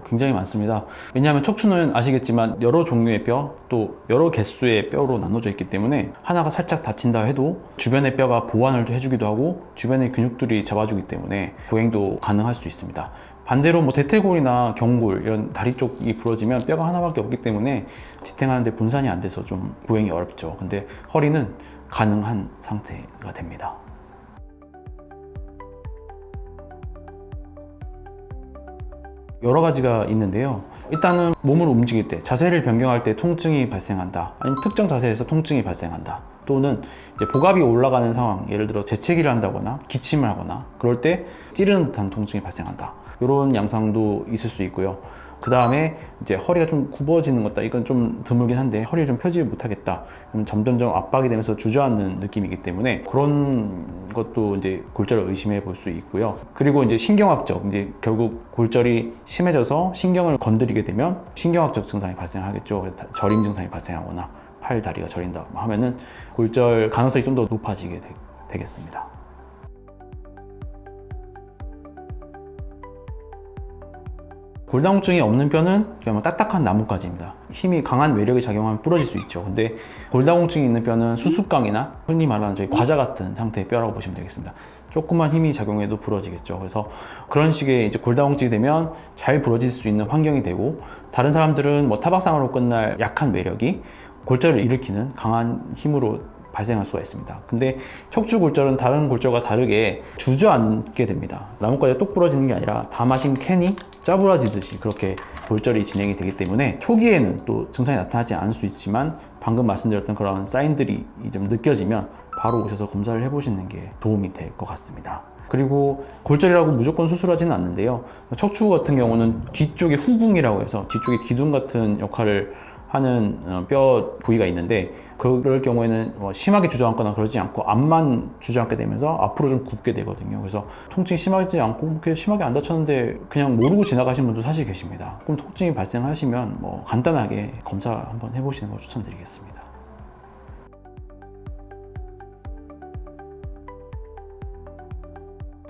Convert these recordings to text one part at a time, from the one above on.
굉장히 많습니다. 왜냐하면 척추는 아시겠지만 여러 종류의 뼈, 또 여러 개수의 뼈로 나눠져 있기 때문에 하나가 살짝 다친다 해도 주변의 뼈가 보완을 해주기도 하고 주변의 근육들이 잡아주기 때문에 보행도 가능할 수 있습니다. 반대로 뭐 대퇴골이나 경골 이런 다리 쪽이 부러지면 뼈가 하나밖에 없기 때문에 지탱하는데 분산이 안 돼서 좀 보행이 어렵죠. 근데 허리는 가능한 상태가 됩니다. 여러 가지가 있는데요. 일단은 몸을 움직일 때, 자세를 변경할 때 통증이 발생한다. 아니면 특정 자세에서 통증이 발생한다. 또는 이제 복압이 올라가는 상황, 예를 들어 재채기를 한다거나 기침을 하거나 그럴 때 찌르는 듯한 통증이 발생한다. 이런 양상도 있을 수 있고요. 그 다음에 이제 허리가 좀 굽어지는 것다. 이건 좀 드물긴 한데 허리를 좀 펴지 못하겠다. 그러면 점점점 압박이 되면서 주저앉는 느낌이기 때문에 그런 것도 이제 골절을 의심해 볼 수 있고요. 그리고 이제 신경학적, 이제 결국 골절이 심해져서 신경을 건드리게 되면 신경학적 증상이 발생하겠죠. 저림 증상이 발생하거나 팔, 다리가 저린다 하면은 골절 가능성이 좀 더 높아지게 되겠습니다. 골다공증이 없는 뼈는 그냥 딱딱한 나뭇가지입니다. 힘이 강한 외력이 작용하면 부러질 수 있죠. 근데 골다공증이 있는 뼈는 수수깡이나 흔히 말하는 저희 과자 같은 상태의 뼈라고 보시면 되겠습니다. 조금만 힘이 작용해도 부러지겠죠. 그래서 그런 식의 이제 골다공증이 되면 잘 부러질 수 있는 환경이 되고, 다른 사람들은 뭐 타박상으로 끝날 약한 외력이 골절을 일으키는 강한 힘으로 발생할 수가 있습니다. 근데 척추 골절은 다른 골절과 다르게 주저앉게 됩니다. 나뭇가지가 똑 부러지는 게 아니라 다 마신 캔이 짜부러지듯이 그렇게 골절이 진행이 되기 때문에 초기에는 또 증상이 나타나지 않을 수 있지만 방금 말씀드렸던 그런 사인들이 좀 느껴지면 바로 오셔서 검사를 해보시는 게 도움이 될 것 같습니다. 그리고 골절이라고 무조건 수술하지는 않는데요. 척추 같은 경우는 뒤쪽에 후궁이라고 해서 뒤쪽에 기둥 같은 역할을 하는 뼈 부위가 있는데, 그럴 경우에는 심하게 주저앉거나 그러지 않고 앞만 주저앉게 되면서 앞으로 좀 굽게 되거든요. 그래서 통증이 심하지 않고 그렇게 심하게 안 다쳤는데 그냥 모르고 지나가신 분도 사실 계십니다. 그럼 통증이 발생하시면 간단하게 검사 한번 해보시는 걸 추천드리겠습니다.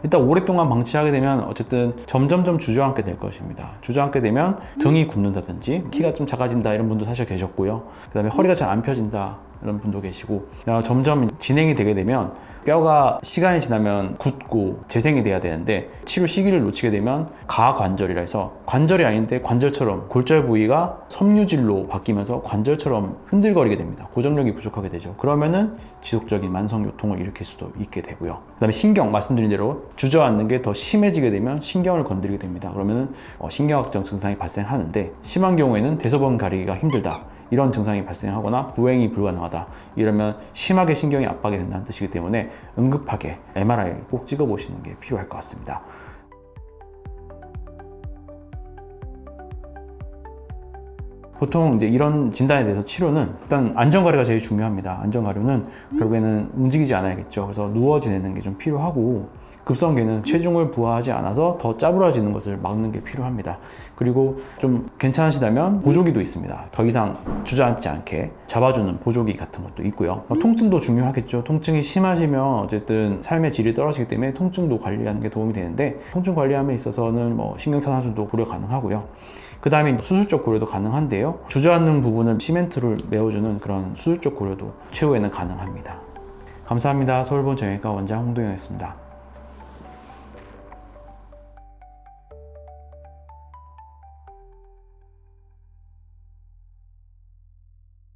일단 오랫동안 방치하게 되면 어쨌든 점점점 주저앉게 될 것입니다. 주저앉게 되면 등이 굽는다든지 키가 좀 작아진다 이런 분도 사실 계셨고요. 그 다음에 허리가 잘 안 펴진다 이런 분도 계시고, 점점 진행이 되게 되면 뼈가 시간이 지나면 굳고 재생이 돼야 되는데 치료 시기를 놓치게 되면 가관절이라 해서 관절이 아닌데 관절처럼 골절 부위가 섬유질로 바뀌면서 관절처럼 흔들거리게 됩니다. 고정력이 부족하게 되죠. 그러면은 지속적인 만성요통을 일으킬 수도 있게 되고요. 그 다음에 신경, 말씀드린 대로 주저앉는 게 더 심해지게 되면 신경을 건드리게 됩니다. 그러면은 신경학적 증상이 발생하는데, 심한 경우에는 대소변 가리기가 힘들다 이런 증상이 발생하거나 보행이 불가능하다 이러면 심하게 신경이 압박이 된다는 뜻이기 때문에 응급하게 MRI를 꼭 찍어보시는 게 필요할 것 같습니다. 보통 이제 이런 진단에 대해서 치료는 일단 안전가려가 제일 중요합니다. 안전가려는 결국에는 움직이지 않아야겠죠. 그래서 누워 지내는 게 좀 필요하고, 급성계는 체중을 부하하지 않아서 더 짜부러지는 것을 막는 게 필요합니다. 그리고 좀 괜찮으시다면 보조기도 있습니다. 더 이상 주저앉지 않게 잡아주는 보조기 같은 것도 있고요. 통증도 중요하겠죠. 통증이 심하시면 어쨌든 삶의 질이 떨어지기 때문에 통증도 관리하는 게 도움이 되는데, 통증 관리함에 있어서는 신경차산술도 고려 가능하고요. 그 다음에 수술적 고려도 가능한데요. 주저앉는 부분은 시멘트를 메워주는 그런 수술적 고려도 최후에는 가능합니다. 감사합니다. 서울본 정형외과 원장 홍동영이었습니다.